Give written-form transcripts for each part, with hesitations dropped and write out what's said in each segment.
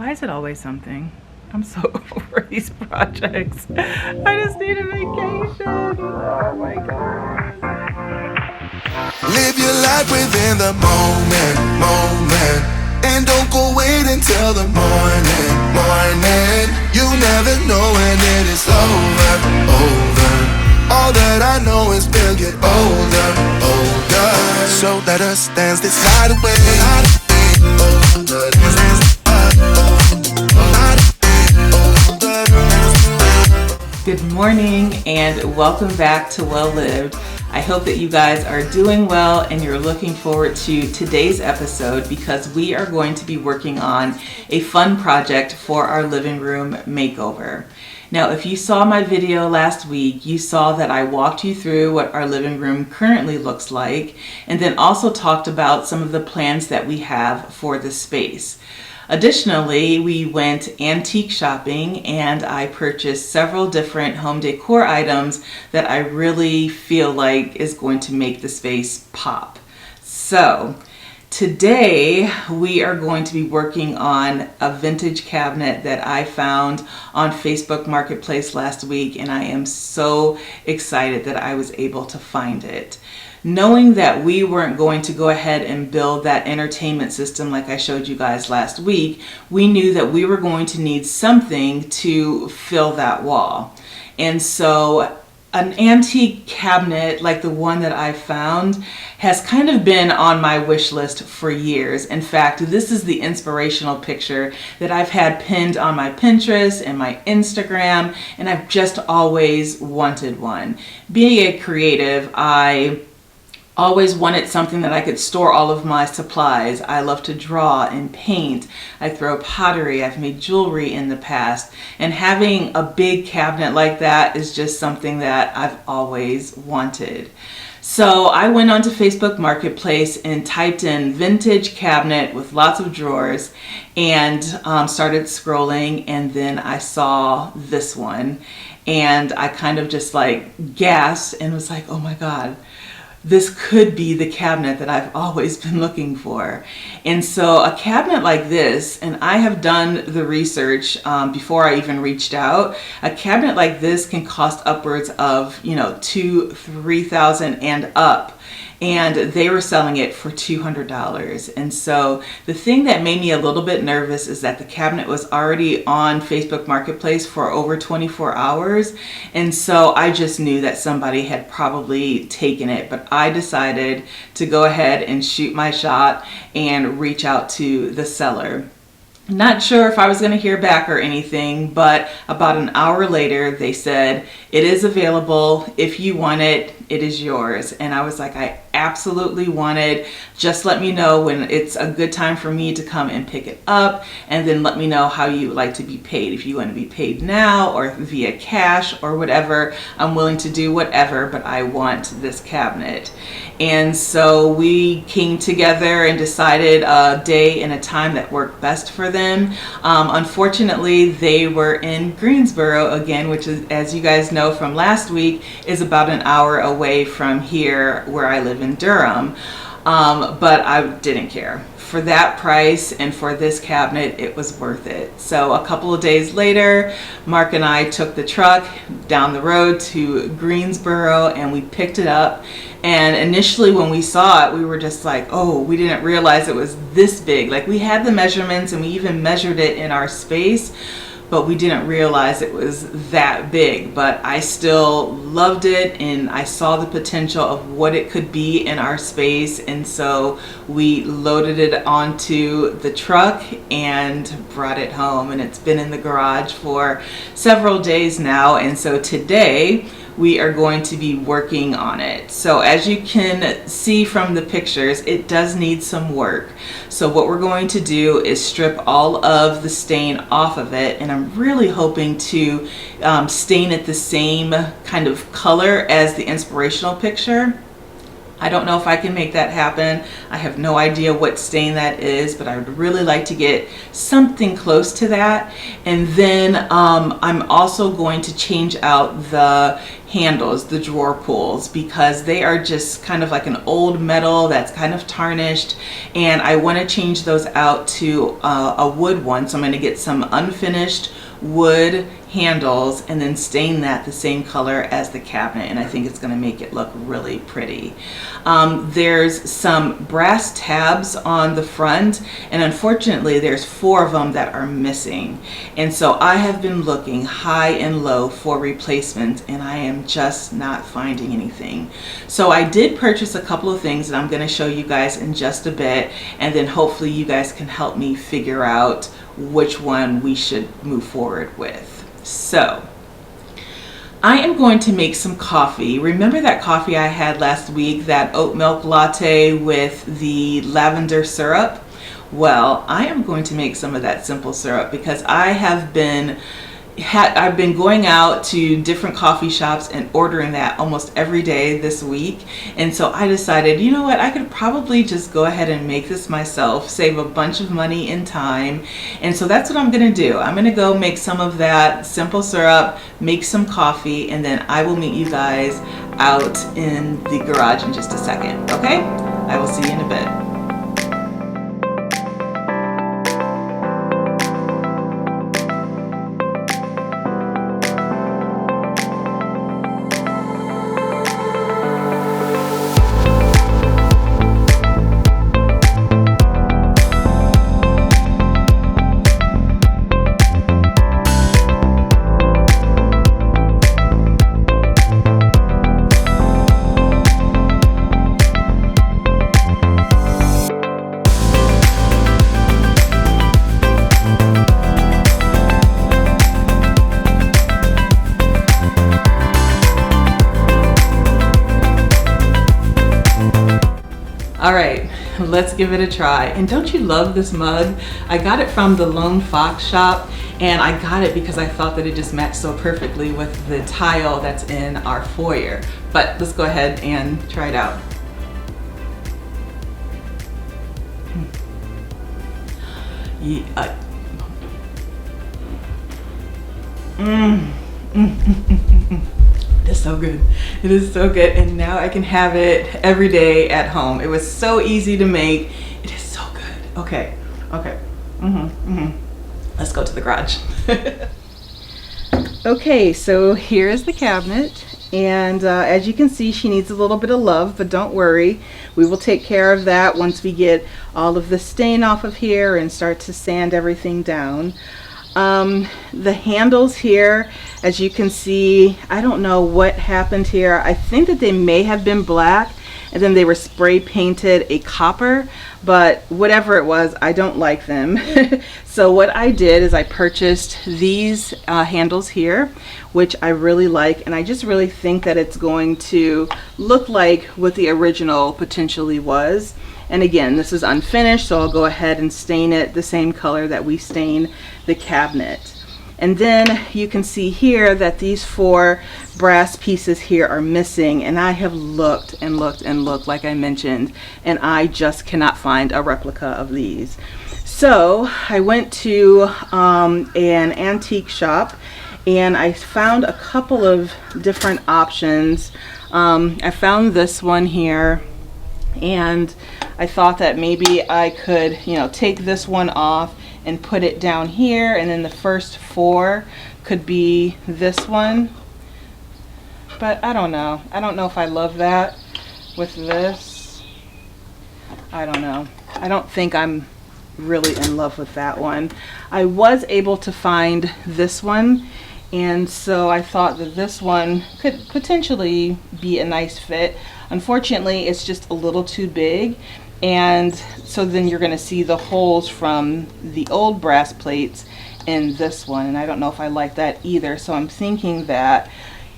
Why is it always something? I'm so over these projects. I just need a vacation. Oh my God. Live your life within the moment. And don't go wait until the morning. You never know when it is over. All that I know is we'll get older. So let us dance this night away. Good morning and welcome back to Well Lived. I hope that you guys are doing well and you're looking forward to today's episode because we are going to be working on a fun project for our living room makeover. Now, if you saw my video last week, you saw that I walked you through what our living room currently looks like and then also talked about some of the plans that we have for the space. Additionally, we went antique shopping and I purchased several different home decor items that I really feel like is going to make the space pop. So today we are going to be working on a vintage cabinet that I found on Facebook Marketplace last week, and I am so excited that I was able to find it. Knowing that we weren't going to go ahead and build that entertainment system like I showed you guys last week, we knew that we were going to need something to fill that wall. And so an antique cabinet like the one that I found has kind of been on my wish list for years. In fact, this is the inspirational picture that I've had pinned on my Pinterest and my Instagram, and I've just always wanted one. Being a creative, I always wanted something that I could store all of my supplies. I love to draw and paint. I throw pottery. I've made jewelry in the past. And having a big cabinet like that is just something that I've always wanted. So I went onto Facebook Marketplace and typed in vintage cabinet with lots of drawers and started scrolling, and then I saw this one and I kind of just like gasped and was like, oh my God, this could be the cabinet that I've always been looking for. And so a cabinet like this, and I have done the research before I even reached out, a cabinet like this can cost upwards of, $2,000-3,000 and up. And they were selling it for $200. And so the thing that made me a little bit nervous is that the cabinet was already on Facebook Marketplace for over 24 hours. And so I just knew that somebody had probably taken it. But I decided to go ahead and shoot my shot and reach out to the seller. Not sure if I was going to hear back or anything, but about an hour later, they said, it is available. If you want it, it is yours. And I was like, I absolutely want it. Just let me know when it's a good time for me to come and pick it up. And then let me know how you would like to be paid. If you want to be paid now or via cash or whatever, I'm willing to do whatever, but I want this cabinet. And so we came together and decided a day and a time that worked best for them. Unfortunately, they were in Greensboro again, which is, as you guys know from last week, is about an hour away from here where I live in Durham. But I didn't care. For that price and for this cabinet, it was worth it. So a couple of days later, Mark and I took the truck down the road to Greensboro and we picked it up. And initially when we saw it, we were just like, oh, we didn't realize it was this big. Like, we had the measurements and we even measured it in our space, but we didn't realize it was that big. But I still loved it and I saw the potential of what it could be in our space. And so we loaded it onto the truck and brought it home. And it's been in the garage for several days now. And so today we are going to be working on it. So as you can see from the pictures, it does need some work. So what we're going to do is strip all of the stain off of it, and I'm really hoping to stain it the same kind of color as the inspirational picture. I don't know if I can make that happen. I have no idea what stain that is, but I would really like to get something close to that. And then I'm also going to change out the handles, the drawer pulls, because they are just kind of like an old metal that's kind of tarnished, and I want to change those out to a wood one. So I'm going to get some unfinished wood handles and then stain that the same color as the cabinet, and I think it's going to make it look really pretty. There's some brass tabs on the front, and unfortunately there's 4 of them that are missing, and so I have been looking high and low for replacements, and I am just not finding anything. So I did purchase a couple of things that I'm going to show you guys in just a bit, and then hopefully you guys can help me figure out which one we should move forward with. So I am going to make some coffee. Remember that coffee I had last week, that oat milk latte with the lavender syrup? Well, I am going to make some of that simple syrup because I've been going out to different coffee shops and ordering that almost every day this week, and so I decided, you know what, I could probably just go ahead and make this myself, save a bunch of money and time, and so that's what I'm gonna do. I'm gonna go make some of that simple syrup, make some coffee, and then I will meet you guys out in the garage in just a second, okay? I will see you in a bit. All right, let's give it a try. And don't you love this mug? I got it from the Lone Fox shop, and I got it because I thought that it just matched so perfectly with the tile that's in our foyer. But let's go ahead and try it out. Yeah. It's so good. It is so good, and now I can have it every day at home. It was so easy to make. It is so good. Okay. Let's go to the garage. Okay, so here is the cabinet, and as you can see, she needs a little bit of love, but don't worry, we will take care of that once we get all of the stain off of here and start to sand everything down. The handles here, as you can see, I don't know what happened here. I think that they may have been black and then they were spray painted a copper, but whatever it was, I don't like them. So what I did is I purchased these handles here, which I really like, and I just really think that it's going to look like what the original potentially was. And again, this is unfinished, so I'll go ahead and stain it the same color that we stain the cabinet. And then you can see here that these 4 brass pieces here are missing, and I have looked and looked and looked, like I mentioned, and I just cannot find a replica of these. So I went to an antique shop, and I found a couple of different options. I found this one here, and I thought that maybe I could, take this one off and put it down here, and then the first 4 could be this one. But I don't know. I don't know if I love that with this. I don't know. I don't think I'm really in love with that one. I was able to find this one, and so I thought that this one could potentially be a nice fit. Unfortunately, it's just a little too big, and so then you're going to see the holes from the old brass plates in this one, and I don't know if I like that either. So I'm thinking that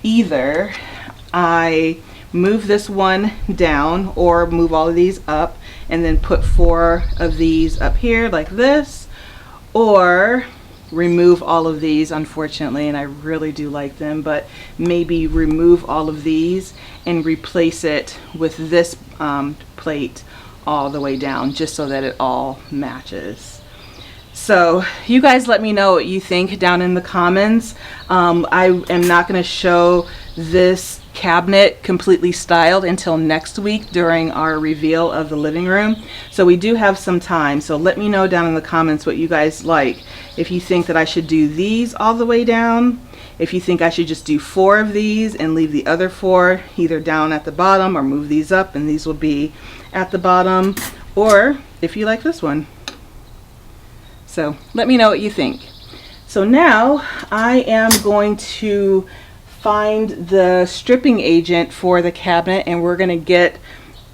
either I move this one down or move all of these up and then put 4 of these up here like this, or remove all of these, unfortunately, and I really do like them, but maybe remove all of these and replace it with this plate all the way down, just so that it all matches. So you guys let me know what you think down in the comments. I am not going to show this cabinet completely styled until next week during our reveal of the living room. So we do have some time. So let me know down in the comments what you guys like. If you think that I should do these all the way down, if you think I should just do 4 of these and leave the other 4 either down at the bottom, or move these up and these will be at the bottom, or if you like this one. So let me know what you think. So now I am going to find the stripping agent for the cabinet, and we're going to get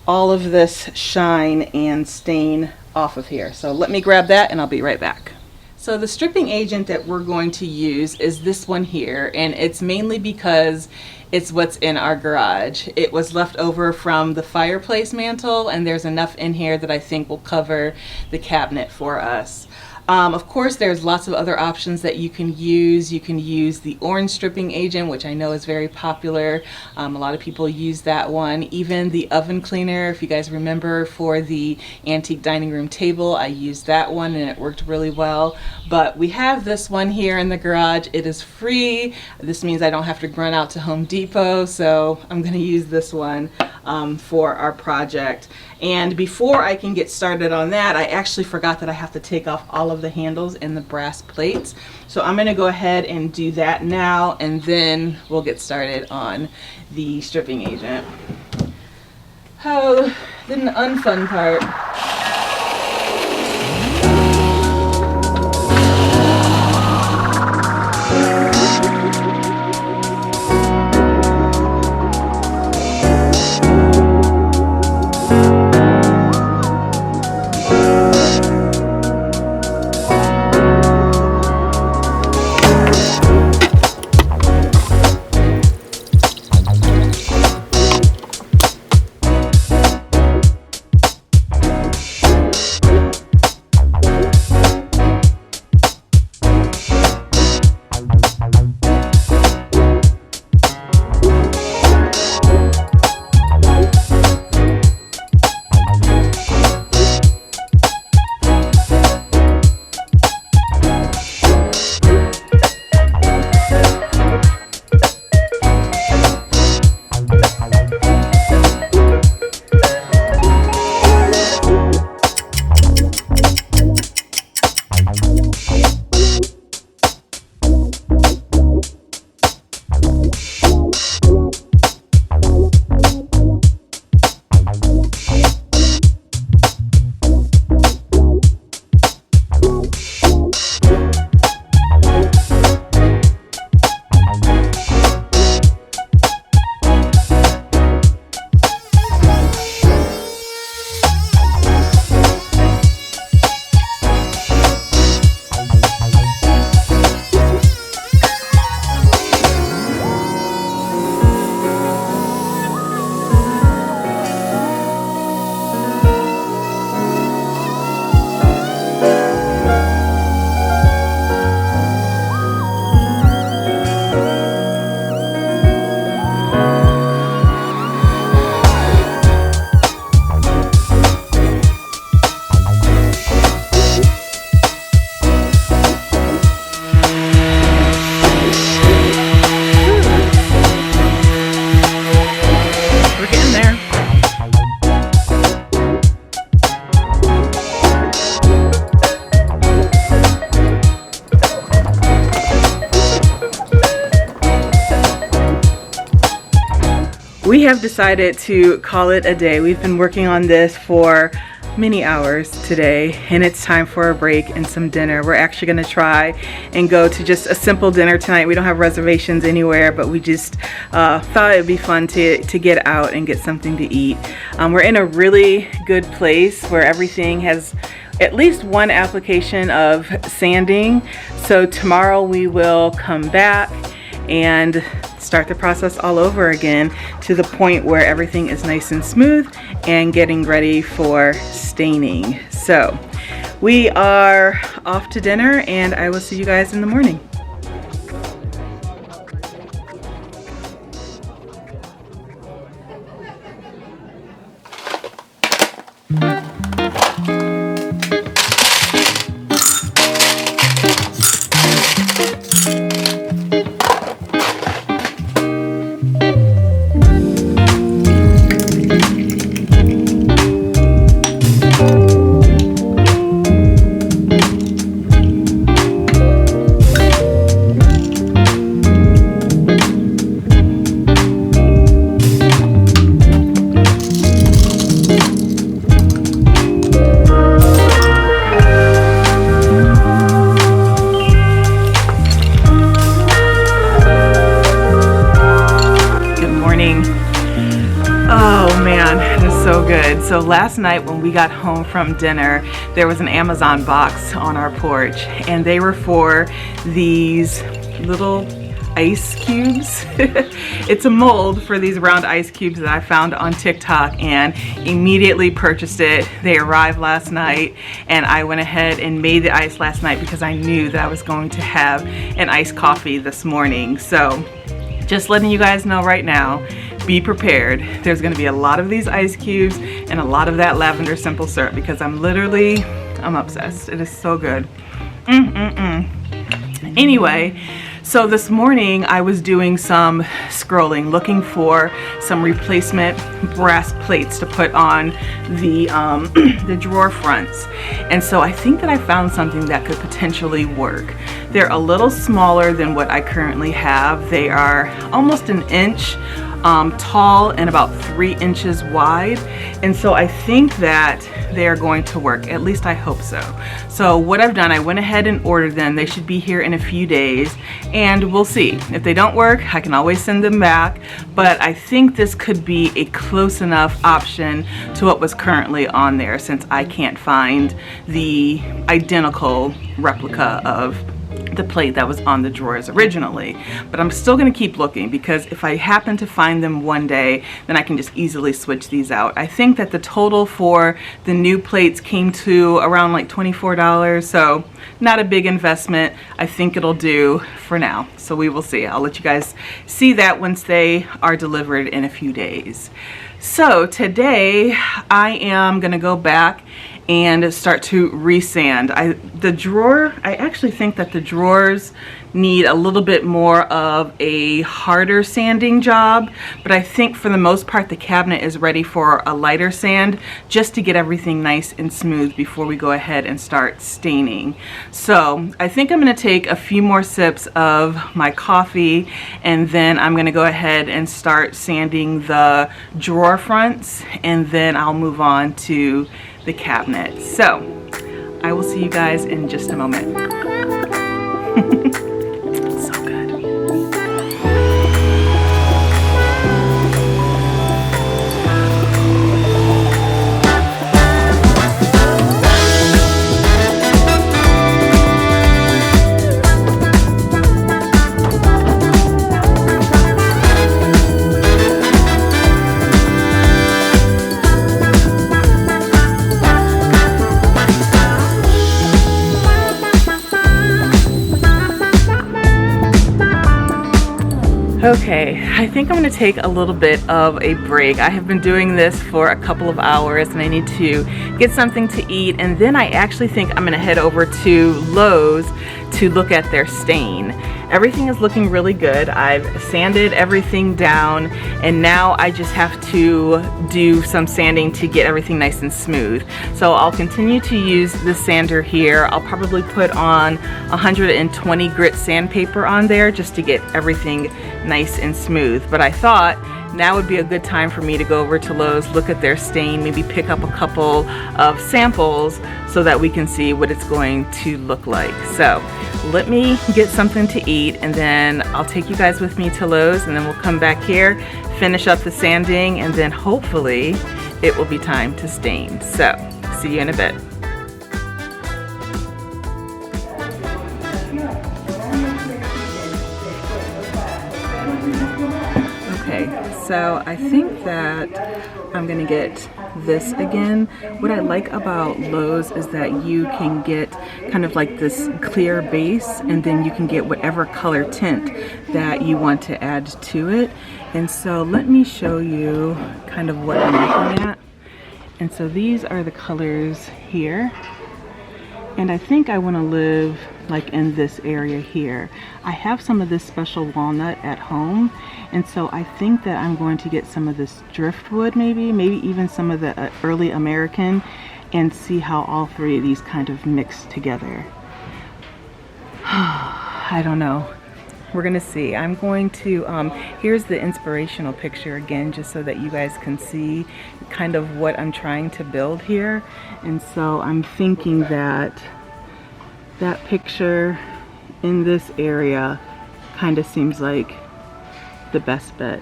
all of this shine and stain off of here. So let me grab that and I'll be right back. So the stripping agent that we're going to use is this one here, and it's mainly because it's what's in our garage. It was left over from the fireplace mantle, and there's enough in here that I think will cover the cabinet for us. Of course, there's lots of other options that you can use. You can use the orange stripping agent, which I know is very popular. A lot of people use that one. Even the oven cleaner, if you guys remember, for the antique dining room table, I used that one and it worked really well. But we have this one here in the garage. It is free. This means I don't have to run out to Home Depot, so I'm going to use this one for our project. And before I can get started on that, I actually forgot that I have to take off all of the handles and the brass plates. So I'm going to go ahead and do that now, and then we'll get started on the stripping agent. Oh, then the unfun part. We have decided to call it a day. We've been working on this for many hours today, and it's time for a break and some dinner. We're actually going to try and go to just a simple dinner tonight. We don't have reservations anywhere, but we just thought it would be fun to get out and get something to eat. We're in a really good place where everything has at least one application of sanding. So tomorrow we will come back and start the process all over again to the point where everything is nice and smooth and getting ready for staining. So we are off to dinner, and I will see you guys in the morning. So last night when we got home from dinner, there was an Amazon box on our porch, and they were for these little ice cubes. It's a mold for these round ice cubes that I found on TikTok and immediately purchased it. They arrived last night, and I went ahead and made the ice last night because I knew that I was going to have an iced coffee this morning. So just letting you guys know right now, be prepared. There's gonna be a lot of these ice cubes and a lot of that lavender simple syrup because I'm obsessed. It is so good. Anyway, so this morning I was doing some scrolling, looking for some replacement brass plates to put on the the drawer fronts. And so I think that I found something that could potentially work. They're a little smaller than what I currently have. They are almost an inch tall and about 3 inches wide, and so I think that they are going to work. At least I hope so. So what I've done, I went ahead and ordered them. They should be here in a few days, and we'll see. If they don't work, I can always send them back, but I think this could be a close enough option to what was currently on there, since I can't find the identical replica of the plate that was on the drawers originally. But I'm still going to keep looking, because if I happen to find them one day, then I can just easily switch these out. I think that the total for the new plates came to around like $24, so not a big investment. I think it'll do for now, so we will see. I'll let you guys see that once they are delivered in a few days. So today I am gonna go back and start to resand. I actually think that the drawers need a little bit more of a harder sanding job, but I think for the most part the cabinet is ready for a lighter sand, just to get everything nice and smooth before we go ahead and start staining. So I think I'm gonna take a few more sips of my coffee, and then I'm gonna go ahead and start sanding the drawer fronts, and then I'll move on to the cabinet. So I will see you guys in just a moment. So good. Okay, I think I'm going to take a little bit of a break. I have been doing this for a couple of hours, and I need to get something to eat, and then I actually think I'm going to head over to Lowe's to look at their stain. Everything is looking really good. I've sanded everything down, and now I just have to do some sanding to get everything nice and smooth. So I'll continue to use the sander here. I'll probably put on 120 grit sandpaper on there just to get everything nice and smooth. But I thought now would be a good time for me to go over to Lowe's, look at their stain, maybe pick up a couple of samples so that we can see what it's going to look like. So let me get something to eat, and then I'll take you guys with me to Lowe's, and then we'll come back here, finish up the sanding, and then hopefully it will be time to stain. So see you in a bit. Okay, so I think that I'm gonna get this again. What I like about Lowe's is that you can get kind of like this clear base, and then you can get whatever color tint that you want to add to it. And so let me show you kind of what I'm looking at. And so these are the colors here. And I think I want to live like in this area here. I have some of this special walnut at home, and so I think that I'm going to get some of this driftwood, maybe even some of the early American, and see how all three of these kind of mix together. I don't know. We're gonna see. I'm going to, here's the inspirational picture again, just so that you guys can see kind of what I'm trying to build here. And so I'm thinking that that picture in this area kind of seems like the best bet.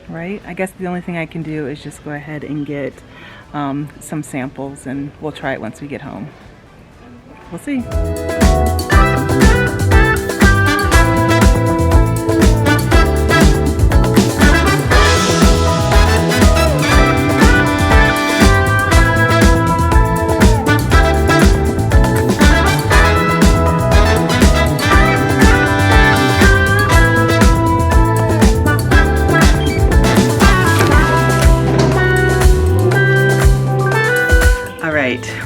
right? I guess the only thing I can do is just go ahead and get some samples, and we'll try it once we get home. We'll see.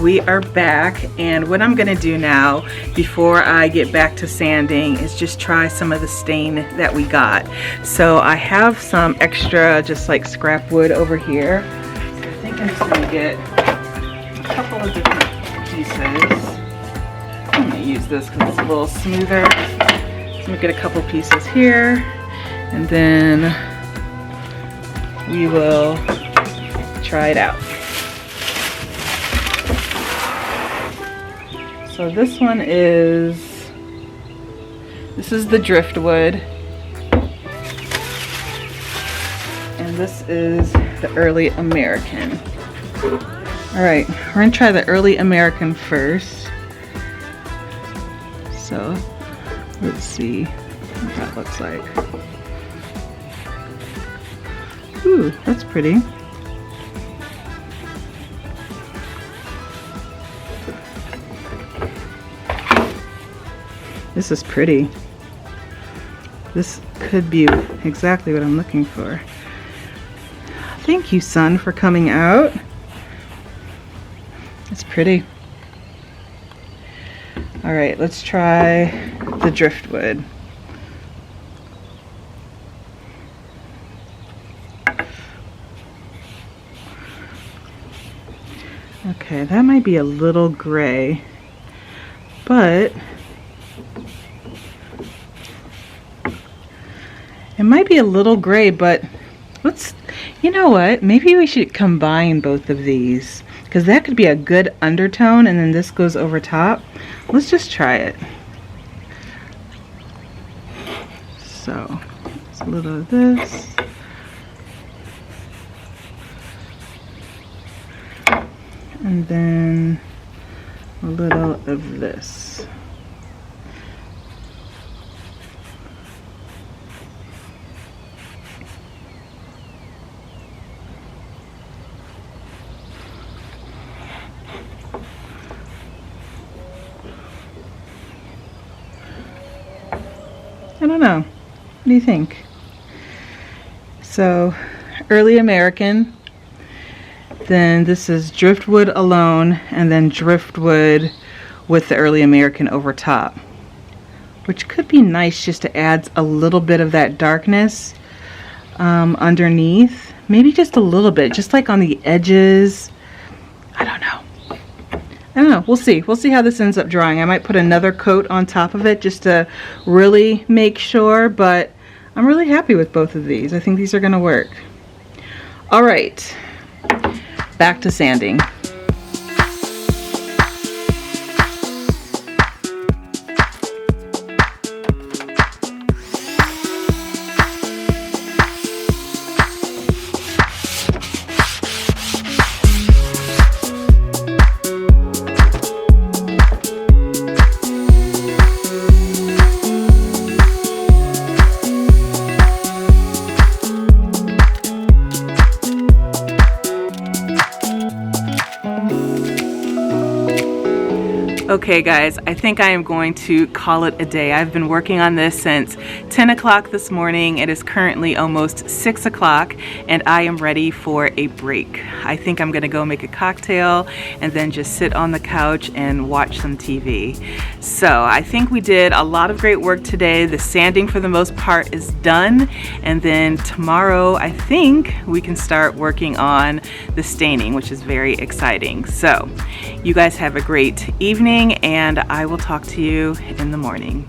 We are back, and what I'm gonna do now before I get back to sanding is just try some of the stain that we got. So I have some extra just like scrap wood over here. So I think I'm just gonna get a couple of different pieces. I'm gonna use this because it's a little smoother. So I'm gonna get a couple pieces here, and then we will try it out. So this one is the driftwood, and this is the early American. All right, we're gonna try the early American first. So let's see what that looks like. Ooh, that's pretty. This is pretty. This could be exactly what I'm looking for. Thank you, sun, for coming out. It's pretty. All right, let's try the driftwood. Okay, that might be a little gray, but it might be a little gray, but you know what? Maybe we should combine both of these, because that could be a good undertone, and then this goes over top. Let's just try it. So, it's a little of this. And then a little of this. I don't know. What do you think? So, early American, then this is driftwood alone, and then driftwood with the early American over top, which could be nice just to add a little bit of that darkness underneath. Maybe just a little bit, just like on the edges. I don't know. We'll see. We'll see how this ends up drying. I might put another coat on top of it just to really make sure, but I'm really happy with both of these. I think these are going to work. All right, back to sanding. Okay guys, I think I am going to call it a day. I've been working on this since 10 o'clock this morning. It is currently almost 6 o'clock and I am ready for a break. I think I'm gonna go make a cocktail and then just sit on the couch and watch some TV. So I think we did a lot of great work today. The sanding for the most part is done, and then tomorrow I think we can start working on the staining, which is very exciting. So you guys have a great evening, and I will talk to you in the morning.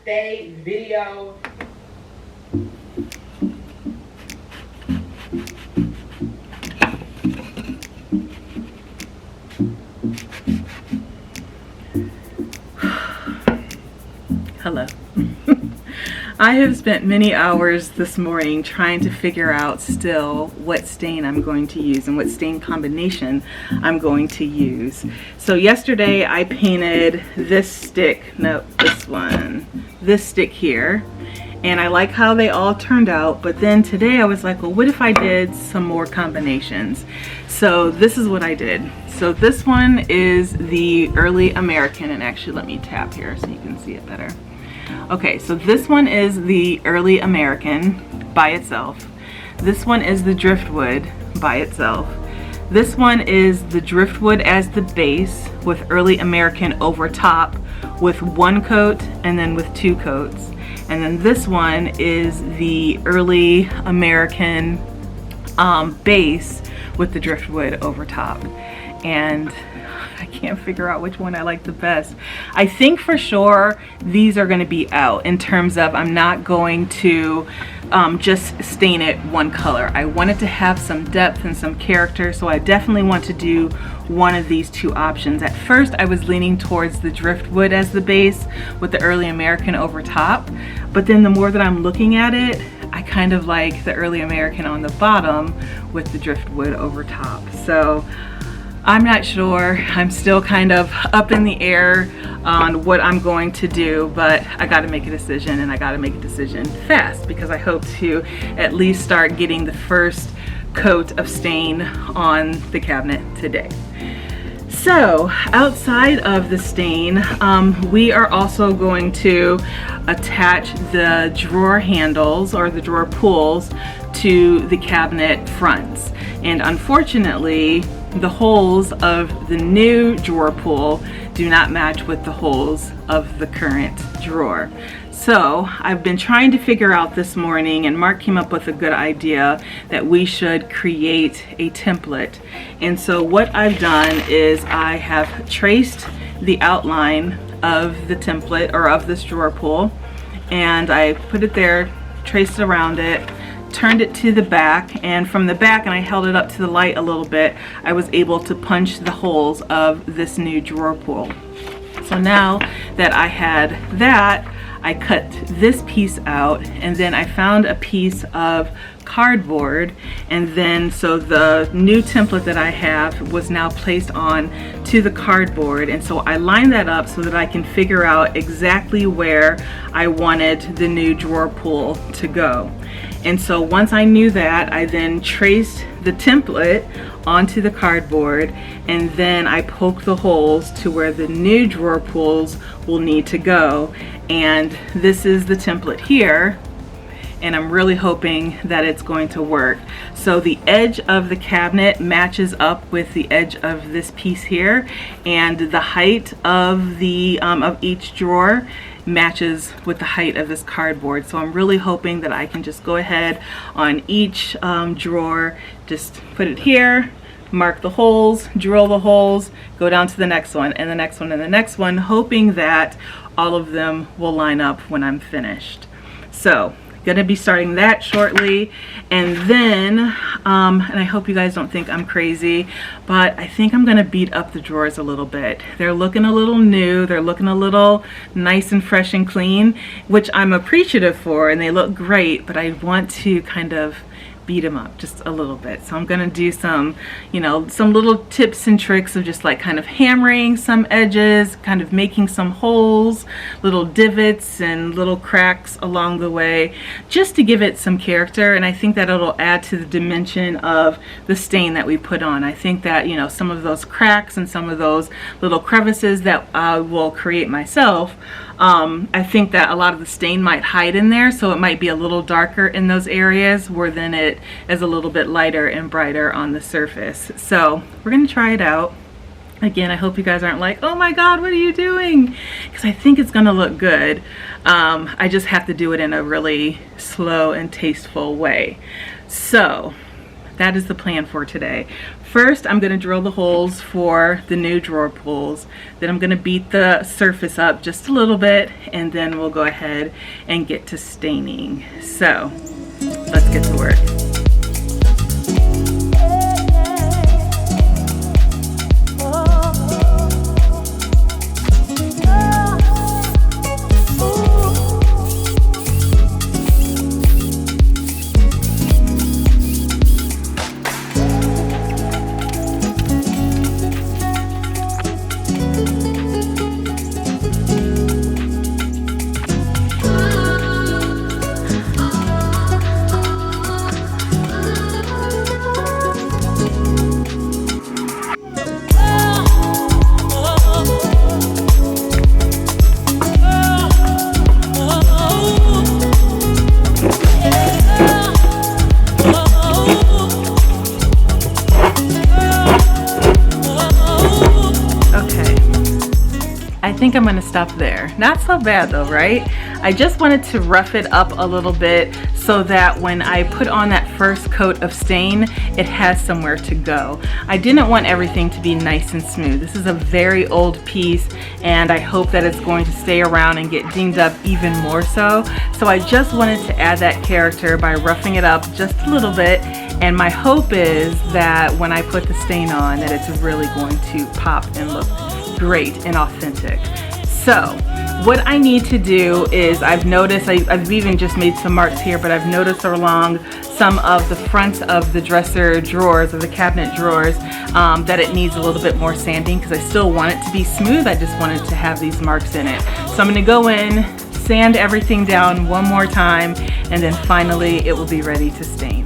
stay video. Hello. I have spent many hours this morning trying to figure out still what stain I'm going to use and what stain combination I'm going to use. So yesterday I painted this stick, this stick here, and I like how they all turned out, but then today I was like, well, what if I did some more combinations? So this is what I did. So this one is the Early American, and actually let me tap here so you can see it better. Okay, so this one is the Early American by itself. This one is the Driftwood by itself. This one is the Driftwood as the base with Early American over top with one coat and then with two coats. And then this one is the Early American base with the Driftwood over top. And I can't figure out which one I like the best. I think for sure these are going to be out in terms of I'm not going to just stain it one color. I wanted to have some depth and some character, so I definitely want to do one of these two options. At first I was leaning towards the Driftwood as the base with the Early American over top, but then the more that I'm looking at it, I kind of like the Early American on the bottom with the Driftwood over top. So I'm not sure. I'm still kind of up in the air on what I'm going to do, but I got to make a decision, and I got to make a decision fast because I hope to at least start getting the first coat of stain on the cabinet today. So outside of the stain, we are also going to attach the drawer handles or the drawer pulls to the cabinet fronts. And unfortunately, the holes of the new drawer pull do not match with the holes of the current drawer. So I've been trying to figure out this morning, and Mark came up with a good idea that we should create a template. And so what I've done is I have traced the outline of the template or of this drawer pull, and I put it there, traced around it, turned it to the back, and from the back, and I held it up to the light a little bit, I was able to punch the holes of this new drawer pull. So now that I had that, I cut this piece out, and then I found a piece of cardboard, and then so the new template that I have was now placed on to the cardboard, and so I lined that up so that I can figure out exactly where I wanted the new drawer pull to go. And so once I knew that, I then traced the template onto the cardboard, and then I poked the holes to where the new drawer pulls will need to go. And this is the template here, and I'm really hoping that it's going to work. So the edge of the cabinet matches up with the edge of this piece here, and the height of the of each drawer matches with the height of this cardboard. So I'm really hoping that I can just go ahead on each drawer, just put it here, mark the holes, drill the holes, go down to the next one and the next one and the next one, hoping that all of them will line up when I'm finished. So gonna be starting that shortly, and then and I hope you guys don't think I'm crazy, but I think I'm gonna beat up the drawers a little bit. They're looking a little new, they're looking a little nice and fresh and clean, which I'm appreciative for, and they look great, but I want to kind of beat them up just a little bit. So I'm gonna do some, you know, some little tips and tricks of just like kind of hammering some edges, kind of making some holes, little divots and little cracks along the way, just to give it some character. And I think that it'll add to the dimension of the stain that we put on. I think that, you know, some of those cracks and some of those little crevices that I will create myself, I think that a lot of the stain might hide in there, so it might be a little darker in those areas where then it is a little bit lighter and brighter on the surface. So we're gonna try it out. Again, I hope you guys aren't like, oh my God, what are you doing? Because I think it's gonna look good. I just have to do it in a really slow and tasteful way. So that is the plan for today. First, I'm going to drill the holes for the new drawer pulls. Then I'm going to beat the surface up just a little bit, and then we'll go ahead and get to staining. So, let's get to work. I think I'm gonna stop there. Not so bad though, right? I just wanted to rough it up a little bit so that when I put on that first coat of stain, it has somewhere to go. I didn't want everything to be nice and smooth. This is a very old piece, and I hope that it's going to stay around and get dinged up even more so. So I just wanted to add that character by roughing it up just a little bit, and my hope is that when I put the stain on, that it's really going to pop and look great and authentic. So what I need to do is, I've noticed, I've even just made some marks here, but I've noticed along some of the fronts of the dresser drawers, or the cabinet drawers, that it needs a little bit more sanding because I still want it to be smooth. I just wanted to have these marks in it. So I'm going to go in, sand everything down one more time, and then finally it will be ready to stain.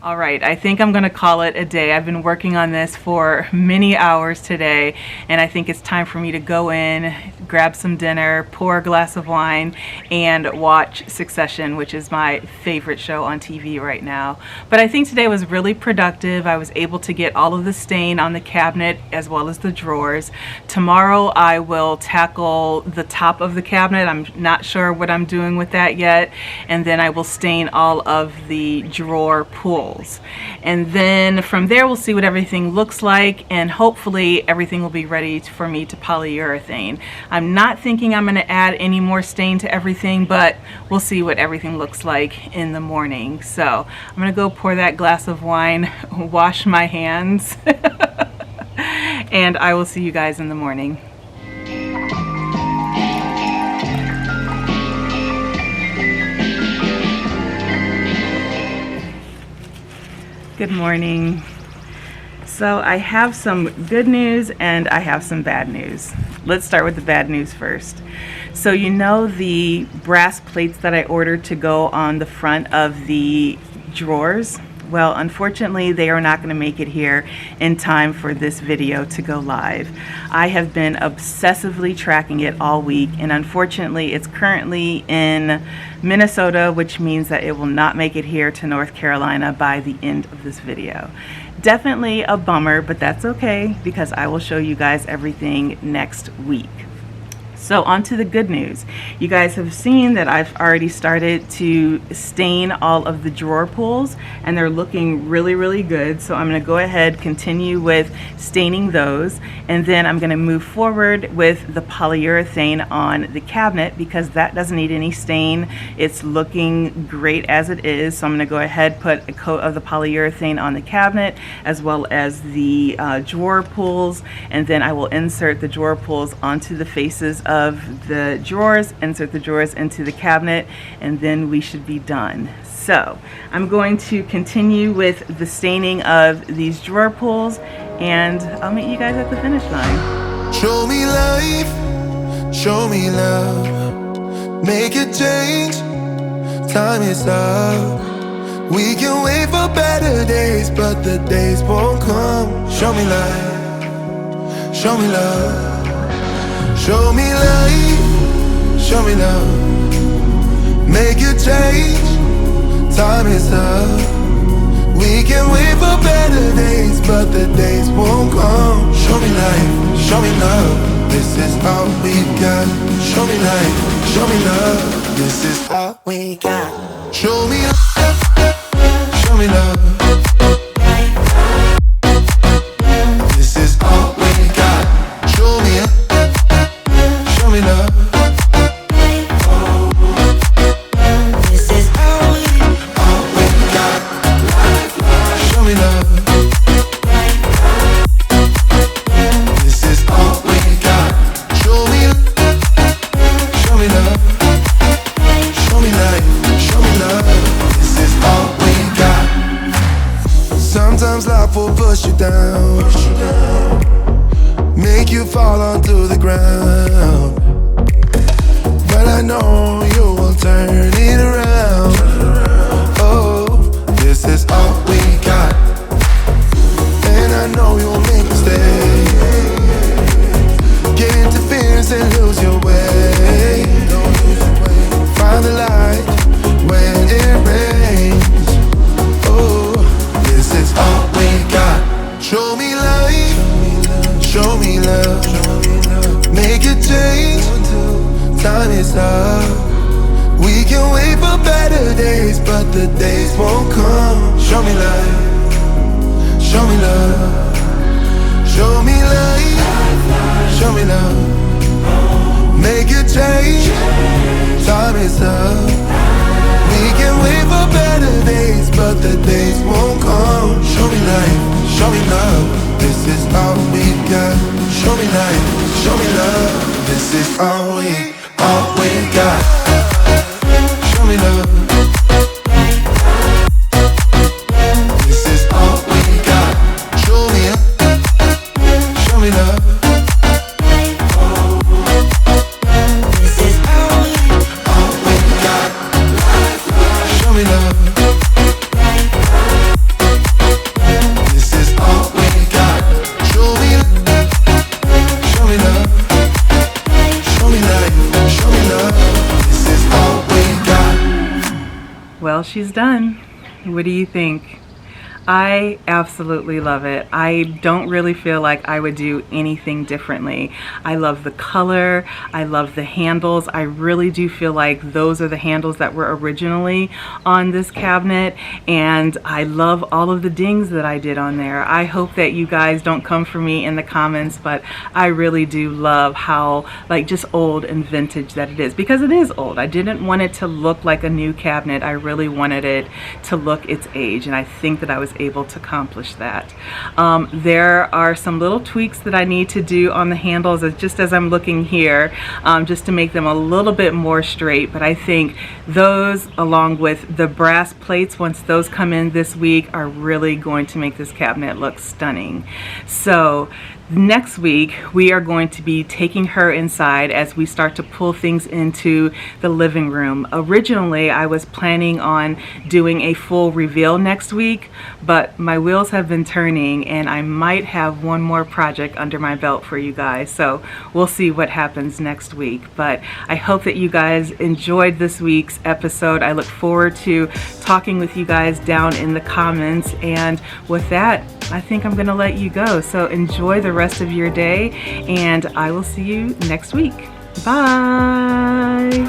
All right, I think I'm gonna call it a day. I've been working on this for many hours today, and I think it's time for me to go in, grab some dinner, pour a glass of wine, and watch Succession, which is my favorite show on TV right now. But I think today was really productive. I was able to get all of the stain on the cabinet as well as the drawers. Tomorrow I will tackle the top of the cabinet. I'm not sure what I'm doing with that yet. And then I will stain all of the drawer pulls. And then from there we'll see what everything looks like, and hopefully everything will be ready for me to polyurethane. I'm not thinking I'm going to add any more stain to everything, but we'll see what everything looks like in the morning. So I'm going to go pour that glass of wine, wash my hands, and I will see you guys in the morning. Good morning. So I have some good news and I have some bad news. Let's start with the bad news first. So you know the brass plates that I ordered to go on the front of the drawers? Well, unfortunately, they are not going to make it here in time for this video to go live. I have been obsessively tracking it all week, and unfortunately, it's currently in Minnesota, which means that it will not make it here to North Carolina by the end of this video. Definitely a bummer, but that's okay because I will show you guys everything next week. So on to the good news. You guys have seen that I've already started to stain all of the drawer pulls, and they're looking really, really good. So I'm going to go ahead, continue with staining those, and then I'm going to move forward with the polyurethane on the cabinet because that doesn't need any stain. It's looking great as it is. So I'm going to go ahead, put a coat of the polyurethane on the cabinet as well as the drawer pulls, and then I will insert the drawer pulls onto the faces of the drawers, insert the drawers into the cabinet, and then we should be done. So I'm going to continue with the staining of these drawer pulls, and I'll meet you guys at the finish line. Show me life, show me love, make a change, time is up. We can wait for better days, but the days won't come. Show me life, show me love. Show me life, show me love, make a change, time is up. We can wait for better days, but the days won't come. Show me life, show me love, this is all we got. Show me life, show me love, this is all we got. Show me love, show me love, this is all we got. Show me love. Show me love. This is all we got. Show me love. This is all we got. Show me love. Show me life. Show me love. This is all we got. Sometimes life will push you down, make you fall onto the ground. But I know you will turn it around. Oh, this is all we got. And I know you'll make mistakes, get interference and lose your way. Find the light when it rains. Oh, this is all we got. Show me life, show me love, make a change, time is up. We can wait for better days, but the days won't come. Show me life, show me love, show me life, show me love, make a change, time is up. We can wait for better days, but the days won't come. Show me life, show me love, this is all we got. Show me life, show me love, this is all we got. Show me love, this is all we got. Show me love, this is all we got. Show me love, this is all we got. Show me love, show me life, show me love, this is all we got. Well, she's done. What do you think? I absolutely love it. I don't really feel like I would do anything differently. I love the color. I love the handles. I really do feel like those are the handles that were originally on this cabinet, and I love all of the dings that I did on there. I hope that you guys don't come for me in the comments, but I really do love how like just old and vintage that it is, because it is old. I didn't want it to look like a new cabinet. I really wanted it to look its age, and I think that I was able to accomplish that. There are some little tweaks that I need to do on the handles just as I'm looking here, just to make them a little bit more straight, but I think those, along with the brass plates, once those come in this week, are really going to make this cabinet look stunning. So next week we are going to be taking her inside as we start to pull things into the living room. Originally I was planning on doing a full reveal next week, but my wheels have been turning and I might have one more project under my belt for you guys, so we'll see what happens next week. But I hope that you guys enjoyed this week's episode. I look forward to talking with you guys down in the comments, and with that I think I'm gonna let you go. So enjoy the rest of your day, and I will see you next week. Bye.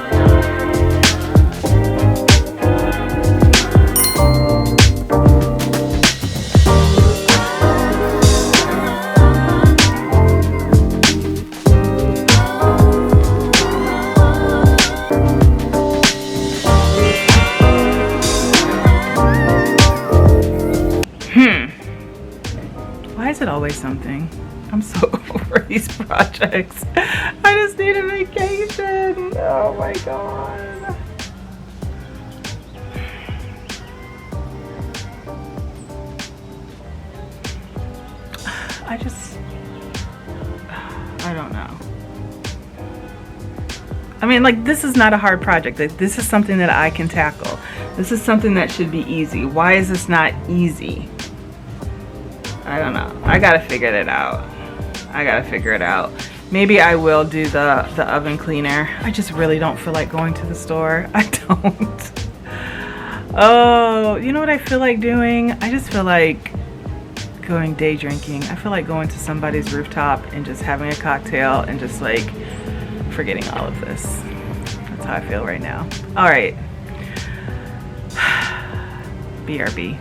Why is it always something? I'm so over these projects. I just need a vacation. Oh my God. I don't know. I mean, like, this is not a hard project. Like, this is something that I can tackle. This is something that should be easy. Why is this not easy? I don't know. I gotta figure that out. I gotta figure it out. Maybe I will do the oven cleaner. I just really don't feel like going to the store. I don't. Oh, you know what I feel like doing? I just feel like going day drinking. I feel like going to somebody's rooftop and just having a cocktail and just like forgetting all of this. That's how I feel right now. All right. BRB.